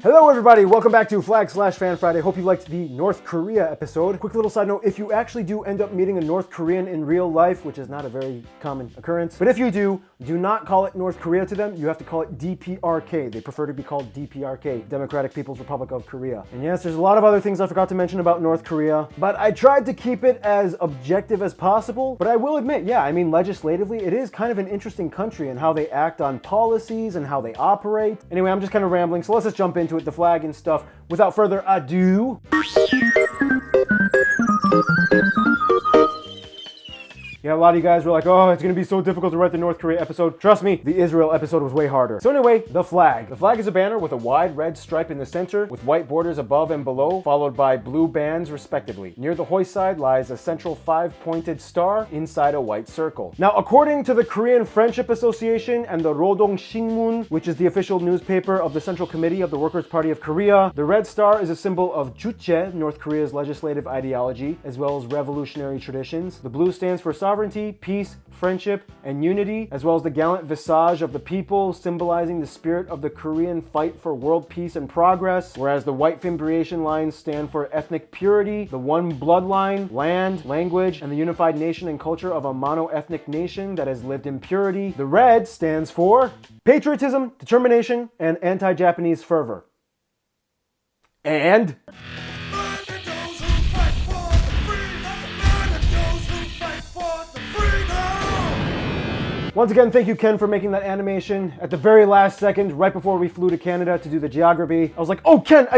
Hello everybody, welcome back to Flag/Fan Friday. Hope you liked the North Korea episode. Quick little side note, if you actually do end up meeting a North Korean in real life, which is not a very common occurrence, but if you do not call it North Korea to them, you have to call it DPRK. They prefer to be called DPRK, Democratic People's Republic of Korea. And yes, there's a lot of other things I forgot to mention about North Korea, but I tried to keep it as objective as possible. But I will admit, yeah, I mean, legislatively, it is kind of an interesting country and how they act on policies and how they operate. Anyway, I'm just kind of rambling, so let's just jump into it, the flag and stuff. Without further ado. Yeah, a lot of you guys were like, oh, it's gonna be so difficult to write the North Korea episode. Trust me, the Israel episode was way harder. So anyway, the flag. The flag is a banner with a wide red stripe in the center, with white borders above and below, followed by blue bands respectively. Near the hoist side lies a central 5-pointed star inside a white circle. Now, according to the Korean Friendship Association and the Rodong Shinmun, which is the official newspaper of the Central Committee of the Workers' Party of Korea, the red star is a symbol of Juche, North Korea's legislative ideology, as well as revolutionary traditions. The blue stands for sovereignty, peace, friendship, and unity, as well as the gallant visage of the people, symbolizing the spirit of the Korean fight for world peace and progress, whereas the white fimbriation lines stand for ethnic purity, the one bloodline, land, language, and the unified nation and culture of a mono-ethnic nation that has lived in purity. The red stands for patriotism, determination, and anti-Japanese fervor. And once again, thank you, Ken, for making that animation at the very last second, right before we flew to Canada to do the geography. I was like, oh, Ken,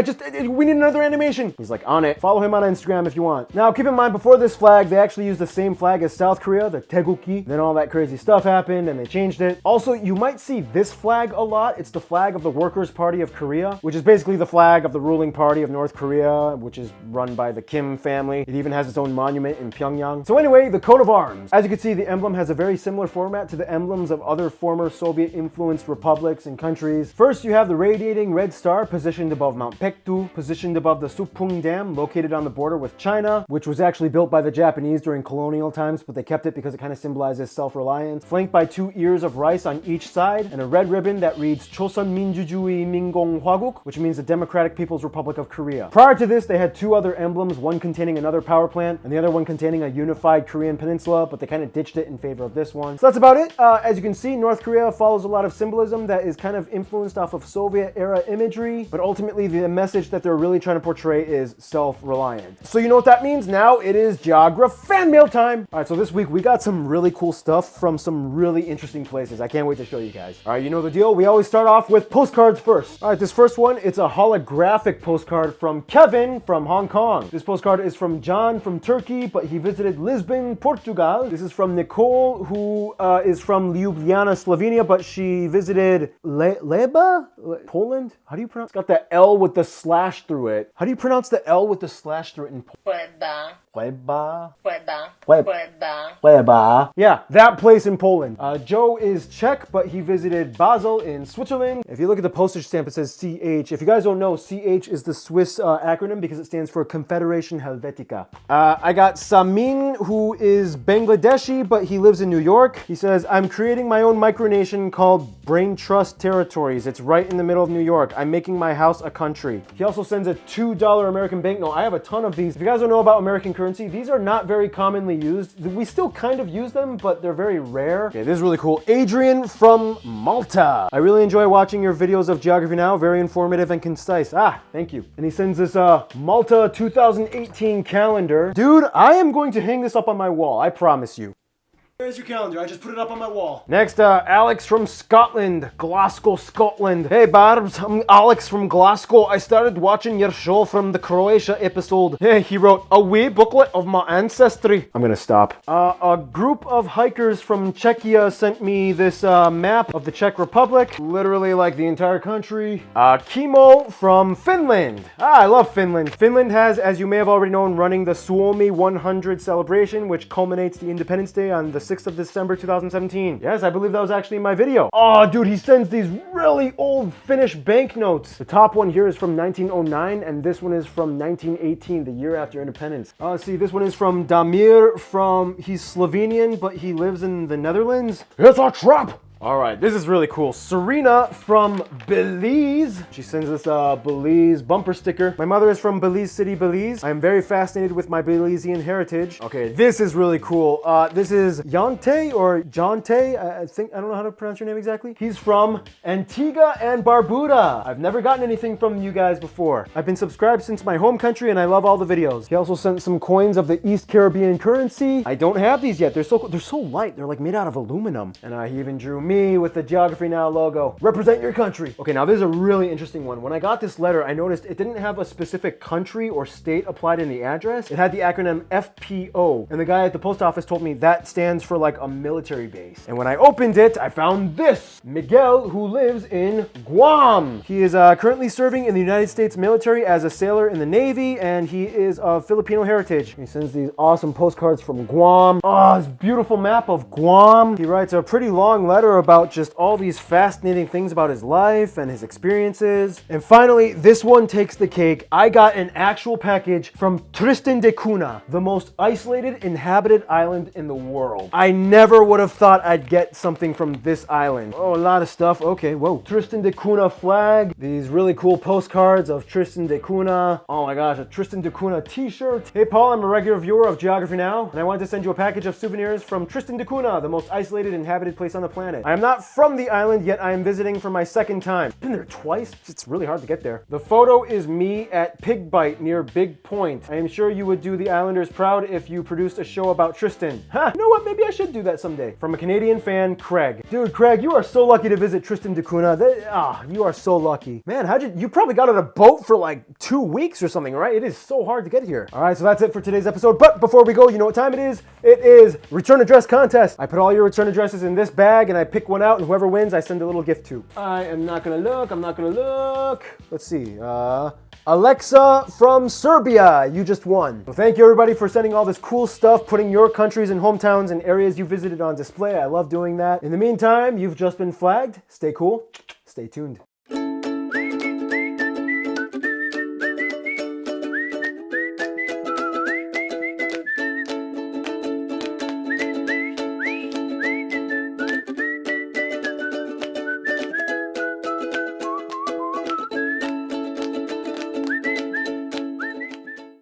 we need another animation. He's like, on it. Follow him on Instagram if you want. Now, keep in mind, before this flag, they actually used the same flag as South Korea, the Taegukgi. Then all that crazy stuff happened and they changed it. Also, you might see this flag a lot. It's the flag of the Workers' Party of Korea, which is basically the flag of the ruling party of North Korea, which is run by the Kim family. It even has its own monument in Pyongyang. So anyway, the coat of arms. As you can see, the emblem has a very similar format to the emblems of other former Soviet-influenced republics and countries. First, you have the radiating red star positioned above Mount Paektu, positioned above the Supung Dam located on the border with China, which was actually built by the Japanese during colonial times, but they kept it because it kind of symbolizes self-reliance. Flanked by 2 ears of rice on each side and a red ribbon that reads Chosun Minjujuwi Mingon Hwaguk, which means the Democratic People's Republic of Korea. Prior to this, they had 2 other emblems, one containing another power plant and the other one containing a unified Korean peninsula, but they kind of ditched it in favor of this one. So that's about it. As you can see, North Korea follows a lot of symbolism that is kind of influenced off of Soviet-era imagery, but ultimately the message that they're really trying to portray is self-reliant. So you know what that means? Now it is Geograph fan mail time! Alright, so this week we got some really cool stuff from some really interesting places. I can't wait to show you guys. Alright, you know the deal. We always start off with postcards first. Alright, this first one, it's a holographic postcard from Kevin from Hong Kong. This postcard is from John from Turkey, but he visited Lisbon, Portugal. This is from Nicole, who is from Ljubljana, Slovenia, but she visited Leba? Poland? How do you pronounce? It's got the L with the slash through it. How do you pronounce the L with the slash through it in Poland? Leba. Yeah, that place in Poland. Joe is Czech, but he visited Basel in Switzerland. If you look at the postage stamp, it says CH. If you guys don't know, CH is the Swiss acronym because it stands for Confederation Helvetica. I got Samin, who is Bangladeshi, but he lives in New York. He says, I'm creating my own micronation called Brain Trust Territories. It's right in the middle of New York. I'm making my house a country. He also sends a $2 American banknote. I have a ton of these. If you guys don't know about American currency, these are not very commonly used. We still kind of use them, but they're very rare. Okay, this is really cool. Adrian from Malta. I really enjoy watching your videos of Geography Now. Very informative and concise. Thank you. And he sends this Malta 2018 calendar. Dude, I am going to hang this up on my wall. I promise you. There's your calendar. I just put it up on my wall. Next, Alex from Scotland. Glasgow, Scotland. Hey, Barbs. I'm Alex from Glasgow. I started watching your show from the Croatia episode. Hey, he wrote, a wee booklet of my ancestry. I'm gonna stop. A group of hikers from Czechia sent me this map of the Czech Republic. Literally like the entire country. Kimo from Finland. I love Finland. Finland has, as you may have already known, running the Suomi 100 celebration, which culminates the Independence Day on the 6th of December 2017. Yes, I believe that was actually in my video. Oh, dude, he sends these really old Finnish banknotes. The top one here is from 1909, and this one is from 1918, the year after independence. See, this one is from Damir he's Slovenian, but he lives in the Netherlands. It's a trap! All right, this is really cool. Serena from Belize. She sends us a Belize bumper sticker. My mother is from Belize City, Belize. I am very fascinated with my Belizean heritage. Okay, this is really cool. This is Yante or Jonte. I don't know how to pronounce your name exactly. He's from Antigua and Barbuda. I've never gotten anything from you guys before. I've been subscribed since my home country and I love all the videos. He also sent some coins of the East Caribbean currency. I don't have these yet. They're so light. They're like made out of aluminum. And he even drew me with the Geography Now logo. Represent your country. Okay, now this is a really interesting one. When I got this letter, I noticed it didn't have a specific country or state applied in the address. It had the acronym FPO. And the guy at the post office told me that stands for like a military base. And when I opened it, I found this. Miguel, who lives in Guam. He is currently serving in the United States military as a sailor in the Navy, and he is of Filipino heritage. He sends these awesome postcards from Guam. Oh, this beautiful map of Guam. He writes a pretty long letter about just all these fascinating things about his life and his experiences. And finally, this one takes the cake. I got an actual package from Tristan da Cunha, the most isolated inhabited island in the world. I never would have thought I'd get something from this island. Oh, a lot of stuff. Okay, whoa. Tristan da Cunha flag. These really cool postcards of Tristan da Cunha. Oh my gosh, a Tristan da Cunha t-shirt. Hey Paul, I'm a regular viewer of Geography Now, and I wanted to send you a package of souvenirs from Tristan da Cunha, the most isolated inhabited place on the planet. I am not from the island, yet I am visiting for my second time. Been there twice. It's really hard to get there. The photo is me at Pig Bite near Big Point. I am sure you would do the Islanders proud if you produced a show about Tristan. Huh, you know what? Maybe I should do that someday. From a Canadian fan, Craig. Dude, Craig, you are so lucky to visit Tristan da Cunha. You are so lucky. Man, you probably got on a boat for like 2 weeks or something, right? It is so hard to get here. All right, so that's it for today's episode. But before we go, you know what time it is? It is return address contest. I put all your return addresses in this bag and I pick one out, and whoever wins, I send a little gift to. I am not gonna look. I'm not gonna look. Let's see. Alexa from Serbia, you just won. So thank you everybody for sending all this cool stuff, putting your countries and hometowns and areas you visited on display. I love doing that. In the meantime, you've just been flagged. Stay cool. Stay tuned.